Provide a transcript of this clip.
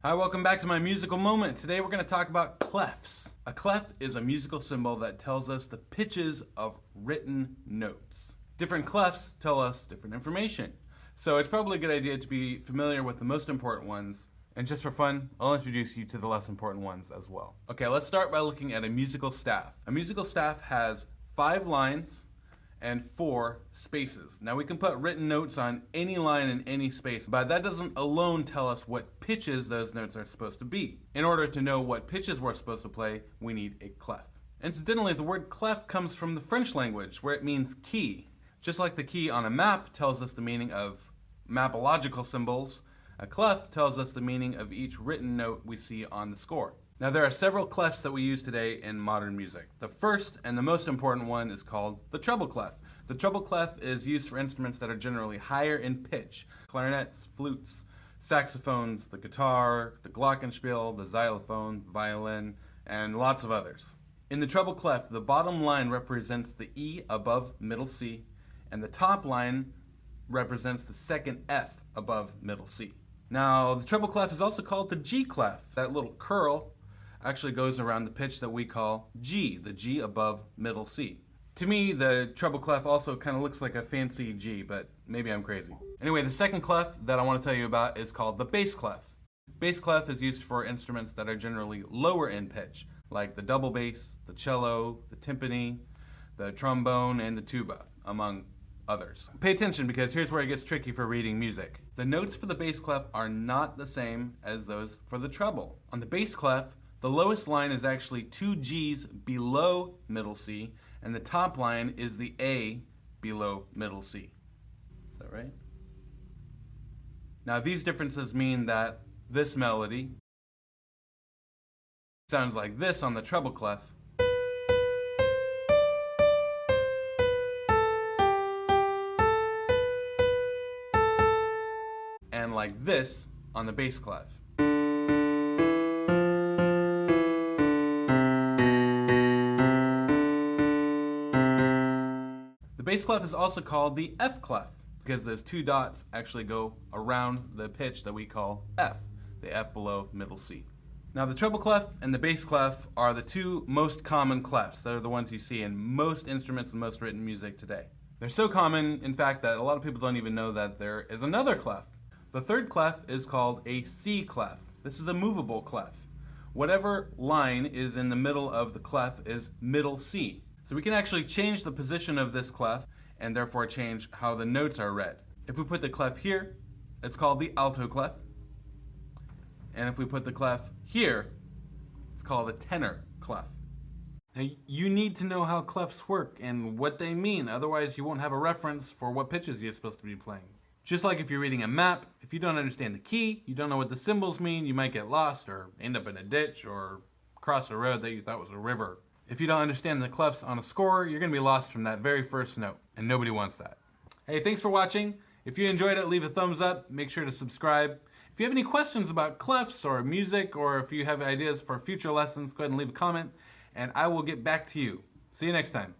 Hi, welcome back to my musical moment. Today we're going to talk about clefs. A clef is a musical symbol that tells us the pitches of written notes. Different clefs tell us different information. So it's probably a good idea to be familiar with the most important ones. And just for fun, I'll introduce you to the less important ones as well. Okay, let's start by looking at a musical staff. A musical staff has 5 lines and 4 spaces. Now we can put written notes on any line in any space, but that doesn't alone tell us what pitches those notes are supposed to be. In order to know what pitches we're supposed to play, we need a clef. Incidentally, the word clef comes from the French language, where it means key. Just like the key on a map tells us the meaning of mapological symbols, a clef tells us the meaning of each written note we see on the score. Now there are several clefs that we use today in modern music. The first and the most important one is called the treble clef. The treble clef is used for instruments that are generally higher in pitch. Clarinets, flutes, saxophones, the guitar, the glockenspiel, the xylophone, violin, and lots of others. In the treble clef, the bottom line represents the E above middle C, and the top line represents the second F above middle C. Now, the treble clef is also called the G clef. That little curl actually goes around the pitch that we call G, the G above middle C. To me, the treble clef also kind of looks like a fancy G, but maybe I'm crazy. Anyway, the second clef that I want to tell you about is called the bass clef. Bass clef is used for instruments that are generally lower in pitch, like the double bass, the cello, the timpani, the trombone, and the tuba, among others. Pay attention, because here's where it gets tricky for reading music. The notes for the bass clef are not the same as those for the treble. On the bass clef, the lowest line is actually 2 G's below middle C, and the top line is the A below middle C. Is that right? Now these differences mean that this melody sounds like this on the treble clef, and like this on the bass clef. The bass clef is also called the F clef because those 2 dots actually go around the pitch that we call F, the F below middle C. Now the treble clef and the bass clef are the 2 most common clefs. They're the ones you see in most instruments and most written music today. They're so common, in fact, that a lot of people don't even know that there is another clef. The third clef is called a C clef. This is a movable clef. Whatever line is in the middle of the clef is middle C. So we can actually change the position of this clef and therefore change how the notes are read. If we put the clef here, it's called the alto clef. And if we put the clef here, it's called the tenor clef. Now, you need to know how clefs work and what they mean, otherwise you won't have a reference for what pitches you're supposed to be playing. Just like if you're reading a map, if you don't understand the key, you don't know what the symbols mean, you might get lost or end up in a ditch or cross a road that you thought was a river. If you don't understand the clefs on a score, you're going to be lost from that very first note, and nobody wants that. Hey, thanks for watching. If you enjoyed it, leave a thumbs up. Make sure to subscribe. If you have any questions about clefs or music, or if you have ideas for future lessons, go ahead and leave a comment, and I will get back to you. See you next time.